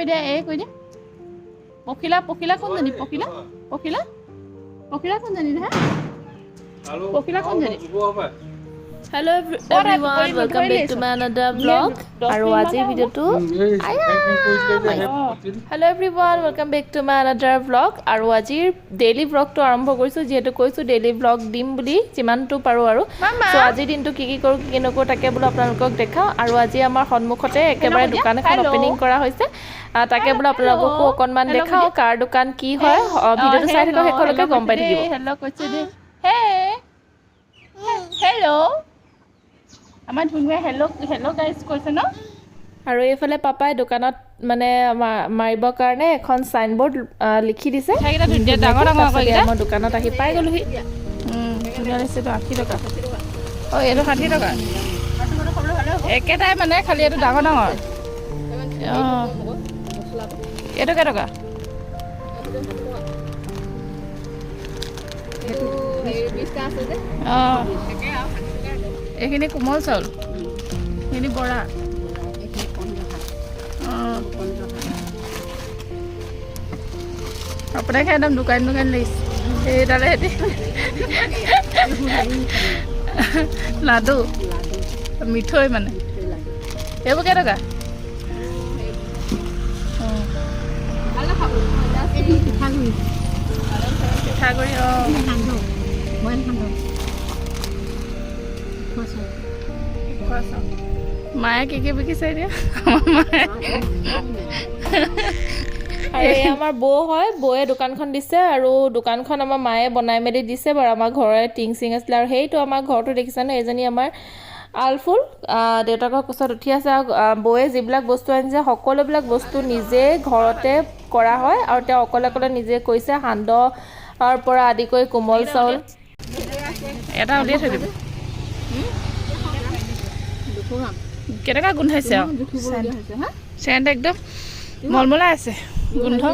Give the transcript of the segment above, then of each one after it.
কৈ দিয়া এ কৈ দিয়া পখিলা পখিলা কোনজনী পখিলা পখিলা পখিলা কোনজনী হা পখিলা কোনজনী Hello everyone, welcome back to my another vlog. আৰু আজিৰ ভিডিওটো Hello everyone, welcome back to my another vlog. আৰু আজিৰ ডেইলি vlogটো আৰম্ভ কৰিছো যেহেতু কৈছো ডেইলি vlog দিম বুলি যিমানটো পাৰো আৰু সো আজিৰ দিনটো কি কৰো কি নকৰো তাকে বোলো আপোনালোকক দেখাও আৰু আজি আমাৰ সন্মুখতে একেবাৰে দোকান এখন ওপেনিং কৰা হৈছে তাকে বোলো আপোনালোককো অকনমান দেখাও কাৰ দোকান কি হয় ভিডিওটো চাই থাকক শেষলৈকে গম পাই থাকিব হেল্ল কৈছে দে হে হেল্ল আমাৰ ধুনুৱে হেল্ল হেল্ল গাইজ কৈছে ন আৰু এইফালে পাপাই দোকানত মানে মাৰিবৰ কাৰণে এখন সাইনবোৰ্ড লিখি দিছে সেইটা ধুনীয়া ডাঙৰ ডাঙৰ কইটা মই দোকানত আহি পাই গলোহি ধুনীয়া লাগিছে 80 টকা ও এইটো 60 টকা একেটাই মানে খালি এইটো ডাঙৰ ডাঙৰ এইটো কেই টকা এইখিনি কোমল চাউল এইখিনি বৰা আপোনাক একদম দোকান দোকান লাগিছে এইডালে হেঁতি লাডু মিঠৈ মানে এইবোৰ কেই টকা পিঠাগুড়ি মায়ে কি কি বিকিছে এতিয়া আৰু এই আমাৰ বৌ হয় বৌয়ে দোকানখন দিছে আৰু দোকানখন আমাৰ মায়ে বনাই মেলি দিছে বাৰু আমাৰ ঘৰৰে টিং সিং আছিল আৰু সেইটো আমাৰ ঘৰটো দেখিছানে এজনী আমাৰ আলফুল দেউতাকৰ কোচত উঠি আছে আৰু বৌয়ে যিবিলাক বস্তু আনিছে সকলোবিলাক বস্তু নিজে ঘৰতে কৰা হয় আৰু তেওঁ অকলে অকলে নিজে কৈছে সান্দহৰ পৰা আদি কৰি কোমল চাউল এটা উলিয়াই থৈ দিব কেনেকুৱা গোন্ধাইছে চেণ্ট একদম মলমলাই আছে গোন্ধ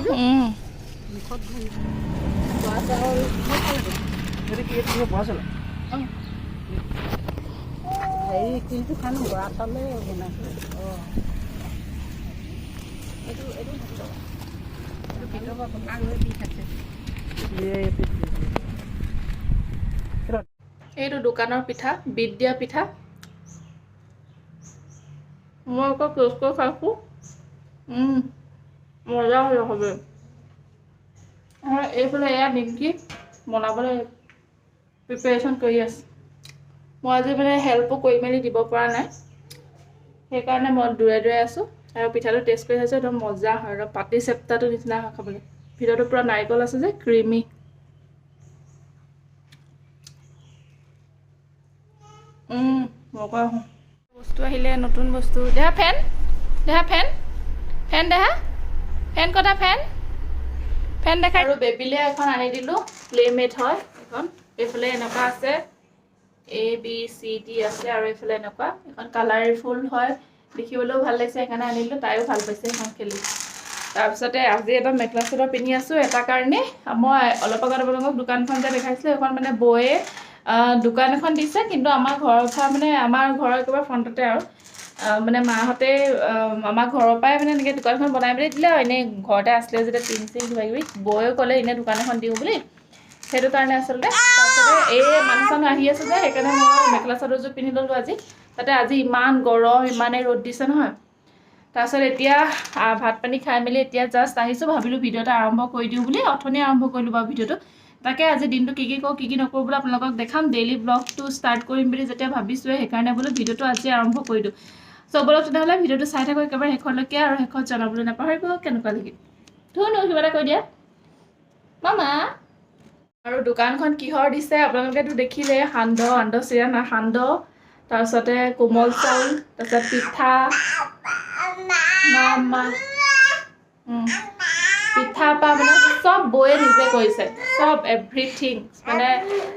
এইটো দোকানৰ পিঠা বিট দিয়া পিঠা মই আকৌ টেষ্ট কৰি খাইছোঁ মজা হৈ হবে এইফালে এয়া নিমকি বনাবলৈ প্ৰিপেৰেশ্যন কৰি আছে মই আজি মানে হেল্পো কৰি মেলি দিব পৰা নাই সেইকাৰণে মই দূৰে দূৰে আছোঁ আৰু পিঠাটো টেষ্ট কৰি চাইছোঁ একদম মজা হয় আৰু পাতি চেপ্তাটো নিচিনা হয় খাবলৈ ভিতৰতো পুৰা নাৰিকল আছে যে ক্ৰিমি মজা হয় বস্তু আহিলে নতুন বস্তু দেহা ফেন দেহা ফেন কটা ফেন দেখাই আৰু বেবিলে এখন আনি দিলোঁ প্লেমেট হয় এখন এইফালে এনেকুৱা আছে ABCD আছে আৰু এইফালে এনেকুৱা এখন কালাৰফুল হয় দেখিবলৈও ভাল লাগিছে সেইকাৰণে আনিলোঁ তাইও ভাল পাইছে এখন খেলি তাৰপিছতে আজি এটা মেখেলা চাদৰ পিন্ধি আছোঁ এটা কাৰণে মই অলপ আগত আপোনালোকক দোকানখন যে দেখাইছিলোঁ এখন মানে বৌয়ে দোকান এখন দিছে কিন্তু আমাৰ ঘৰৰ পৰা মানে আমাৰ ঘৰৰ একেবাৰে ফ্ৰণ্টতে আৰু মানে মাহঁতে আমাৰ ঘৰৰ পৰাই মানে এনেকৈ দোকানখন বনাই মেলি দিলে আৰু এনেই ঘৰতে আছিলে যেতিয়া টিং চিং কিবা কিবি বৌয়ে ক'লে এনেই দোকান এখন দিওঁ বুলি সেইটো কাৰণে আচলতে তাৰপিছতে এই মানুহ চানুহ আহি আছে যে সেইকাৰণে মই মেখেলা চাদৰযোৰ পিন্ধি ল'লোঁ আজি তাতে আজি ইমান গৰম ইমানেই ৰ'দ দিছে নহয় তাৰপিছত এতিয়া ভাত পানী খাই মেলি এতিয়া জাষ্ট আহিছোঁ ভাবিলোঁ ভিডিঅ' এটা আৰম্ভ কৰি দিওঁ বুলি অথনি আৰম্ভ কৰিলোঁ বাৰু ভিডিঅ'টো তাকে আজি দিনটো কি কৰোঁ কি নকৰোঁ বুলি আপোনালোকক দেখাম ডেইলি ব্লগটো ষ্টাৰ্ট কৰিম বুলি যেতিয়া ভাবিছোঁৱে সেইকাৰণে বোলো ভিডিঅ'টো আজি আৰম্ভ কৰি দিওঁ চবলক তেনেহ'লে ভিডিঅ'টো চাই থাকোঁ একেবাৰে শেষলৈকে আৰু শেষত জনাবলৈ নাপাহৰিব কেনেকুৱা লাগিল ধুনু কিবা এটা কৈ দিয়া মামা আৰু দোকানখন কিহৰ দিছে আপোনালোকেতো দেখিলে সান্দহ চিৰা না সান্দহ তাৰপিছতে কোমল চাউল তাৰপিছত পিঠা পিঠা পা মানে চব বৌয়ে নিজে কৰিছে চব এভৰিথিং মানে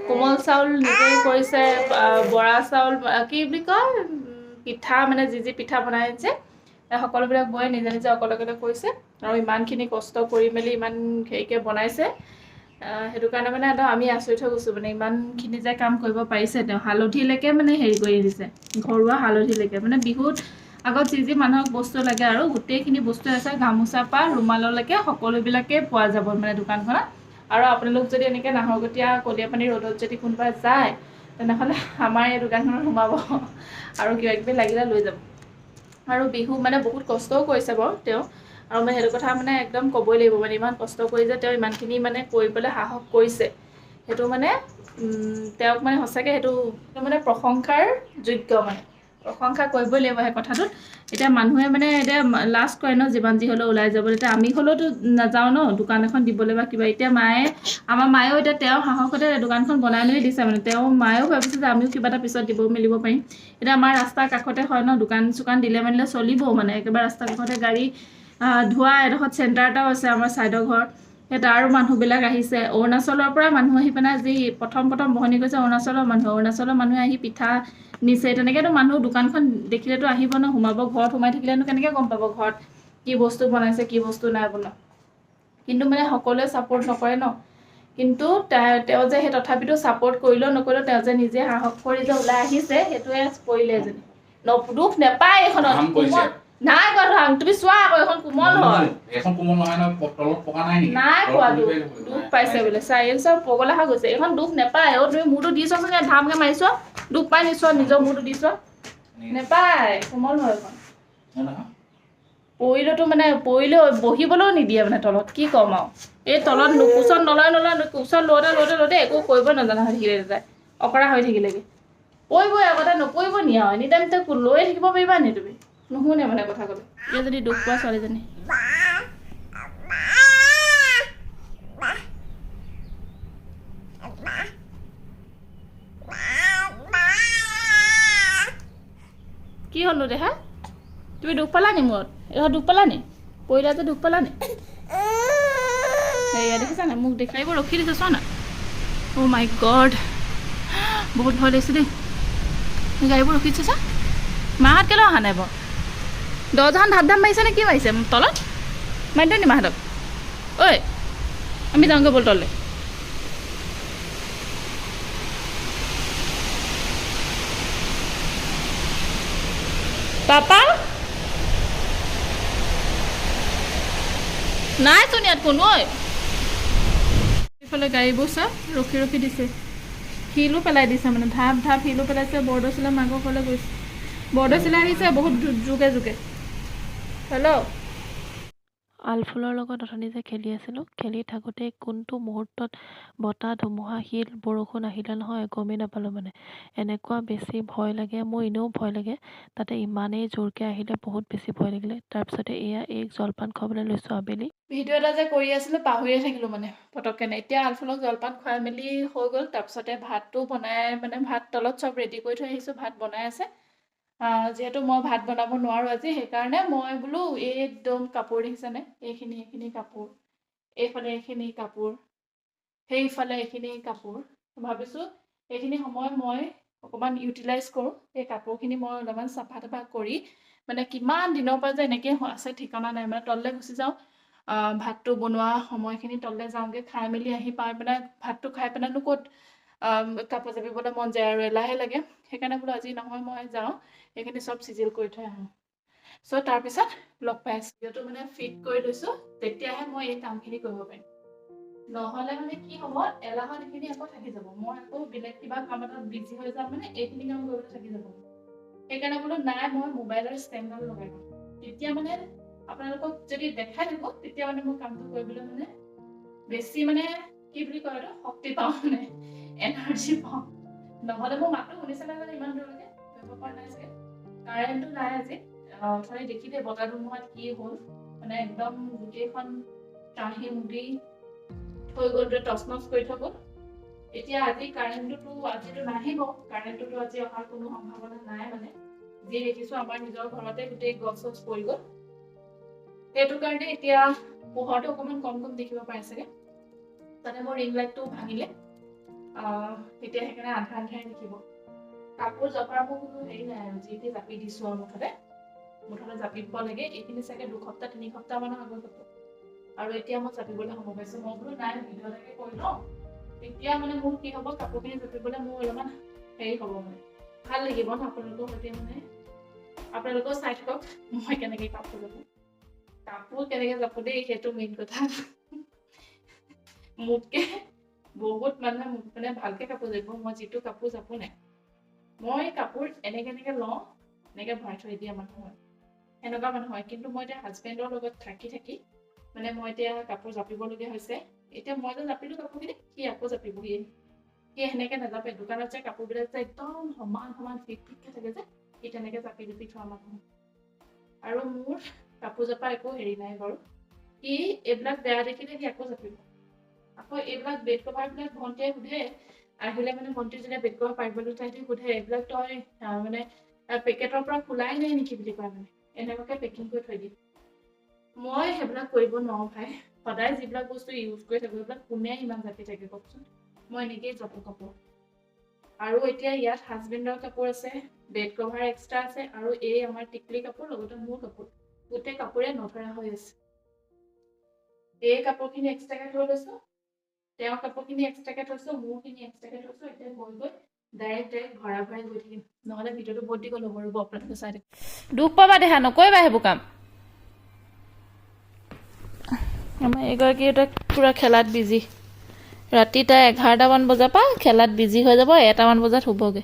কোমল চাউল নিজে কৰিছে বৰা চাউল কি বুলি কয় পিঠা মানে যি পিঠা বনাইছে সকলোবিলাক বৌয়ে নিজে নিজে অকলে কৰিছে আৰু ইমানখিনি কষ্ট কৰি মেলি ইমান হেৰিকৈ বনাইছে সেইটো কাৰণে মানে আমি আচৰিত হৈ গৈছোঁ মানে ইমানখিনি যে কাম কৰিব পাৰিছে তেওঁ হালধিলৈকে মানে হেৰি কৰি দিছে ঘৰুৱা হালধিলৈকে মানে বিহুত আগত যি মানুহক বস্তু লাগে আৰু গোটেইখিনি বস্তু আছে, গামোচাৰ পৰা ৰুমাললৈকে সকলোবিলাকেই পোৱা যাব মানে দোকানখনত। আৰু আপোনালোক যদি এনেকৈ নাহৰকটীয়া কলীয়াপানী ৰোডত যদি কোনোবা যায় তেনেহ'লে আমাৰ এই দোকানখনত সোমাব আৰু কিবাকিবি লাগিলে লৈ যাব। আৰু বিহু মানে বহুত কষ্টও কৰিছে বাৰু তেওঁ, আৰু মই সেইটো কথা মানে একদম ক'বই লাগিব মানে ইমান কষ্ট কৰি যে তেওঁ ইমানখিনি মানে কৰিবলৈ সাহস কৰিছে, সেইটো মানে তেওঁক মানে সঁচাকৈ সেইটো মানে প্ৰশংসাৰ যোগ্য, মানে প্ৰশংসা কৰিবই লাগিব সেই কথাটোত। এতিয়া মানুহে মানে এতিয়া লাজ কৰে ন যিমান যি হ'লেও ওলাই যাব, এতিয়া আমি হ'লেওতো নাযাওঁ ন দোকান এখন দিবলৈ বা কিবা। এতিয়া আমাৰ মায়েও এতিয়া তেওঁৰ সাহসতে দোকানখন বনাই মেলি দিছে, মানে তেওঁৰ মায়েও ভাবিছে যে আমিও কিবা এটা পিছত দিব মেলিব পাৰিম। এতিয়া আমাৰ ৰাস্তাৰ কাষতে হয় ন, দোকান চোকান দিলে মেলিলে চলিবও, মানে একেবাৰে ৰাস্তাৰ কাষতে গাড়ী ধোৱা এডোখৰত চেণ্টাৰ এটাও আছে আমাৰ ছাইডৰ ঘৰত, সেই তাৰো মানুহবিলাক আহিছে। অৰুণাচলৰ পৰা মানুহ আহি পেলাই যি প্ৰথম বহনি গৈছে অৰুণাচলৰ মানুহে আহি পিঠা নিছে। তেনেকৈতো মানুহ দোকানখন দেখিলেতো আহিব ন, সোমাব। ঘৰত সোমাই থাকিলেনো কেনেকৈ গম পাব ঘৰত কি বস্তু বনাইছে কি বস্তু নাই বনোৱা। কিন্তু মানে সকলোৱে ছাপোৰ্ট নকৰে ন, কিন্তু তেওঁ যে সেই তথাপিতো ছাপোৰ্ট কৰিলেও নকৰিলেও তেওঁ যে নিজে সাহস কৰি যে ওলাই আহিছে সেইটোৱে কৰিলে এজনী। দুখ নেপায় এইখনত, কোমল নাই কোৱা। তুমি চোৱা আকৌ এইখন কোমল হয়। এখন কোমল নহয় ন, তলত পকা নাই নেকি? নাই কোৱা দুখ পাইছে বোলে। এই চব পগলা হৈ গৈছে, এইখন দুখ নেপায়। তুমি মূৰটো দি চোৱাচোন, ধামকৈ মাৰিছ, দুখ পাই নিছ, নিজৰ মূৰটো দি চোৱা, নেপায়, কোমল হয় এইখন। পৰিলেতো মানে পৰিলেও বহিবলৈও নিদিয়ে মানে তলত, কি ক'ম আৰু। এই তলত কোচত নলয় কোচত লওঁতে একো কৰিব নাজানা হৈ থাকিলে তাই, অকৰা হৈ থাকিলেগে। পৰিবই আগতে নপৰিব নি আৰু, এনি টাইম লৈয়ে থাকিব পাৰিবা নি তুমি? নুশুনে মানে কথা ক'লে। এতিয়া যদি দুখ পোৱা ছোৱালীজনী কি হ'লো দেহা? তুমি দুখ পালা নি মূৰত? এইহত দুখ পালা নি? পৰিলা যে দুখ পালা নি? সেয়া দেখিছা নাই? মোক দেখি এইবোৰ ৰখি দিছে, চোৱা না। অ' মাই গড, বহুত ভয় লাগিছে দেই। গাড়ীবোৰ ৰখি দিছে চা। মাহঁত কেলৈ অহা নাই বাৰু? দৰ্জাখন ধাপ মাৰিছে নে কি মাৰিছে তলত? মাৰি দিওঁ নি মাহঁতক? ঐ আমি যাওঁগৈ ব'ল তললৈ। পাপা নাই চোন ইয়াত কোনো। ঐ এইফালে গাড়ীবোৰ চা ৰখি দিছে, শিলো পেলাই দিছে, মানে ধাপ শিলো পেলাইছে। বৰদৈচিলা মাকৰ ঘৰলৈ গৈছে, বৰদৈচিলা আহিছে বহুত জোকে। হেল্ল', আলফুলৰ লগত অথনি যে খেলি আছিলোঁ, খেলি থাকোঁতে কোনটো মুহূৰ্তত বতাহ ধুমুহা শিল বৰষুণ আহিলে নহয় গমেই নাপালোঁ। মানে এনেকুৱা বেছি ভয় লাগে, মোৰ এনেও ভয় লাগে, তাতে ইমানেই জোৰকৈ আহিলে বহুত বেছি ভয় লাগিলে। তাৰপিছতে এই জলপান খাবলৈ লৈছোঁ আবেলি। ভিডিঅ' এটা যে কৰি আছিলোঁ পাহৰিয়ে থাকিলোঁ মানে পটককেনে। এতিয়া আলফুলক জলপান খুৱাই মেলি হৈ গ'ল। তাৰপিছতে ভাতটো বনাই মানে ভাত তলত চব ৰেডি কৰি থৈ আহিছোঁ, ভাত বনাই আছে। যিহেতু মই ভাত বনাব নোৱাৰোঁ আজি, সেইকাৰণে মই বোলো একদম কাপোৰ দেখিছেনে, এইখিনি কাপোৰ, এইফালে এইখিনি কাপোৰ, সেইফালে এইখিনি কাপোৰ, ভাবিছোঁ এইখিনি সময় মই অকণমান ইউটিলাইজ কৰোঁ। এই কাপোৰখিনি মই অলপমান চাফা তাফা কৰি মানে কিমান দিনৰ পৰা যে এনেকৈ আছে ঠিকনা নাই, মানে তললৈ গুচি যাওঁ। ভাতটো বনোৱা সময়খিনি তললৈ যাওঁগৈ, খাই মেলি আহি পাই পেলাই ভাতটো খাই পেলাইনো ক'ত কাপোৰ জাপিবলৈ মন যায় আৰু এলাহে লাগে। সেইকাৰণে বোলো আজি নহয়, মই যাওঁ এইখিনি চব চিজিল কৰি থৈ আহোঁ। চ' তাৰপিছত লগ পাই আছোঁ, যিহেতু মানে ফিট কৰি লৈছোঁ, তেতিয়াহে মই এই কামখিনি কৰিব পাৰিম। নহ'লে মানে কি হ'ব, এলাহত এইখিনি আকৌ থাকি যাব। মই আকৌ বেলেগ কিবা কাম এটাত বিজি হৈ যাম, মানে এইখিনি কাম কৰিবলৈ থাকি যাব। সেইকাৰণে বোলো নাই, মই মোবাইলৰ ষ্টেণ্ডডাল লগাই দিওঁ। তেতিয়া মানে আপোনালোকক যদি দেখাই থাকোঁ, তেতিয়া মানে মোৰ কামটো কৰিবলৈ মানে বেছি মানে কি বুলি কয় এইটো, শক্তি পাওঁ, মানে এনাৰ্জি পাওঁ। নহ'লে মোৰ মাতটো শুনিছে নে ইমান দূৰলৈকে? ধৰিব পৰা নাই চাগে। কাৰেণ্টটো নাই আজি। অথনি দেখিলে বতাহ ধুমুহাত কি হ'ল, মানে একদম গোটেইখন কাঁহি মুদি হৈ গ'ল, টচমচ কৰি থৈ গ'ল। এতিয়া আজি কাৰেণ্টটোতো আজিতো নাহিব, কাৰেণ্টটোতো আজি অহাৰ কোনো সম্ভাৱনা নাই। মানে যি দেখিছোঁ আমাৰ নিজৰ ঘৰতে গোটেই গছ পৰি গ'ল। সেইটো কাৰণে এতিয়া পোহৰটো অকণমান কম দেখিব পাৰে চাগে। তাতে মোৰ ৰিং লাইটটো ভাঙিলে, এতিয়া সেইকাৰণে আন্ধাৰ দেখিব। কাপোৰ জপাৰ মোৰ কোনো হেৰি নাই আৰু, যি জাপি দিছোঁ আৰু মুঠতে জাপিব লাগে। এইখিনি চাগে 2 সপ্তাহ 3 সপ্তাহ মানৰ আগৰ কাপোৰ, আৰু এতিয়া মই জাপিবলৈ সময় পাইছোঁ। মই বোলো নাই ভিডিঅ' এটাকে কৰি লওঁ, তেতিয়া মানে মোৰ কি হ'ব, কাপোৰখিনি জাপিবলৈ মোৰ অলপমান হেৰি হ'ব, মানে ভাল লাগিব ন আপোনালোকৰ সৈতে মানে আপোনালোকেও চাই থাকক মই কেনেকৈ কাপোৰ জাপো। কাপোৰ কেনেকৈ জাপো দেই, সেইটো মেইন কথা। মোতকে বহুত মানুহে মোক মানে ভালকৈ কাপোৰ জাপিব, মই যিটো কাপোৰ জাপো নাই, মই কাপোৰ এনেকৈ লওঁ, এনেকৈ ভৰাই থৈ দিয়া মানুহ হয়, এনেকুৱা মানুহ হয়। কিন্তু মই এতিয়া হাজবেণ্ডৰ লগত থাকি মানে মই এতিয়া কাপোৰ জাপিবলগীয়া হৈছে। এতিয়া মই যে জাপিলোঁ কাপোৰখিনি, সি আকৌ জাপিবহি। সি সেনেকৈ নাজাপে, দোকানত যে কাপোৰবিলাক যে একদম সমান ফিটকৈ থাকে যে, সি তেনেকৈ জাপি থোৱা মানুহ। আৰু মোৰ কাপোৰ জাপা একো হেৰি নাই বাৰু, সি এইবিলাক বেয়া দেখিলে সি আকৌ জাপিব। আকৌ এইবিলাক বেড কভাৰবিলাক ভণ্টিয়ে সোধে, আহিলে মানে ভণ্টি যেতিয়া বেড কভাৰ পাৰিবলৈ তাই সোধে, এইবিলাক তই মানে পেকেটৰ পৰা খোলাই নাই নেকি বুলি কয়, মানে এনেকুৱাকৈ পেকিং কৰি থৈ দিয়ে। মই সেইবিলাক কৰিব নোৱাৰোঁ ভাই, সদায় যিবিলাক বস্তু ইউজ কৰি থাকোঁ সেইবিলাক কোনে ইমান জাপি থাকে কওকচোন। মই এনেকেই জাপো কাপোৰ। আৰু এতিয়া ইয়াত হাজবেণ্ডৰ কাপোৰ আছে, বেড কভাৰ এক্সট্ৰা আছে, আৰু এই আমাৰ টিকলি কাপোৰ লগতে মোৰ কাপোৰ, গোটেই কাপোৰে নধৰা হৈ আছে। এই কাপোৰখিনি এক্সট্ৰাকৈ থৈ লৈছোঁ, তেওঁৰ কাপোৰখিনি এক্সট্ৰাকৈ থৈছোঁ, মোৰখিনি এক্সট্ৰাকৈ থৈছোঁ। এতিয়া গৈ ডাইৰেক্ট ভৰাই গৈ থাকিম, নহ'লে ভিডিঅ'টো বহুত দীঘল হ'ব। ৰ'ব আপোনালোকে চাই থাকিব। দুখ পাবা দেহা, নকৰিবা সেইবোৰ কাম। আমাৰ এগৰাকী এটা পূৰা খেলাত বিজি। ৰাতি তাই 11টামান বজাৰ পৰা খেলাত বিজি হৈ যাব, 1টামান বজাত হ'বগৈ।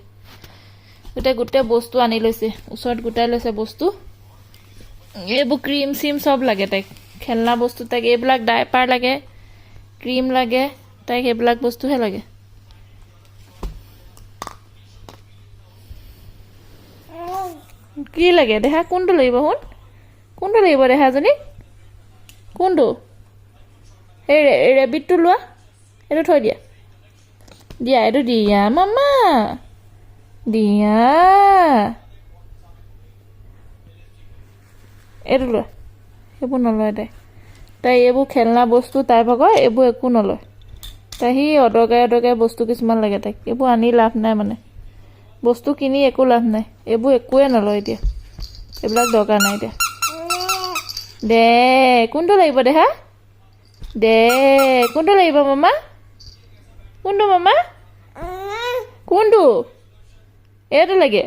গোটেই বস্তু আনি লৈছে, ওচৰত গোটাই লৈছে বস্তু। এইবোৰ ক্ৰীম চিম চব লাগে তাইক, খেলনা বস্তু তাইক, এইবিলাক ডাইপাৰ লাগে, ক্ৰীম লাগে, তাইক সেইবিলাক বস্তুহে লাগে। কি লাগে দেহা, কোনটো লাগিব শুন, কোনটো লাগিব দেহাজনী, কোনটো? এই ৰেবিটটো লোৱা, এইটো থৈ দিয়া, এইটো দিয়া মামা, দিয়া এইটো লোৱা। সেইবোৰ নলয় তাই এইবোৰ খেলনা বস্তু তাই ভাগৰ, এইবোৰ একো নলয় তাই। সি অদৰকাৰী বস্তু কিছুমান লাগে তাইক, এইবোৰ আনি লাভ নাই, মানে বস্তু কিনি একো লাভ নাই, এইবোৰ একোৱে নলয় এতিয়া, এইবিলাক দৰকাৰ নাই এতিয়া। দে কোনটো লাগিব দেহা, দে কোনটো লাগিব মামা, কোনটো মামা, কোনটো? এইটো লাগে।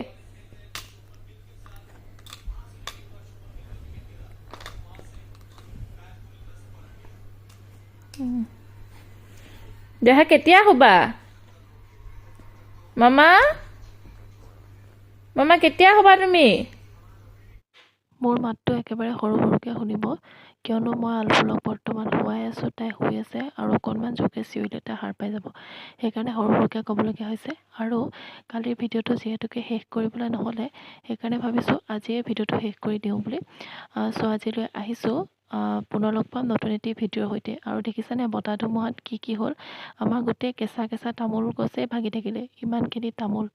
দেহা কেতিয়া হ'বা মামা, মামা কেতিয়া হ'বা তুমি? মোৰ মাতটো একেবাৰে সৰুকৈ শুনিব, কিয়নো মই আলফুলক বৰ্তমান শুৱাই আছোঁ। তাই শুই আছে আৰু অকণমান জোৰকৈ চিঞৰিলে তাই সাৰ পাই যাব, সেইকাৰণে সৰুকৈ ক'বলগীয়া হৈছে। আৰু কালিৰ ভিডিঅ'টো যিহেতুকে শেষ কৰিবলৈ নহ'লে, সেইকাৰণে ভাবিছোঁ আজিয়ে ভিডিঅ'টো শেষ কৰি দিওঁ বুলি। আজিলৈ আহিছোঁ, পুনৰ লগ পাম নতুন এটি ভিডিঅ'ৰ সৈতে। আৰু দেখিছানে বতাহ ধুমুহাত কি হ'ল, আমাৰ গোটেই কেঁচা তামোল গছেই ভাগি থাকিলে, ইমানখিনি তামোল।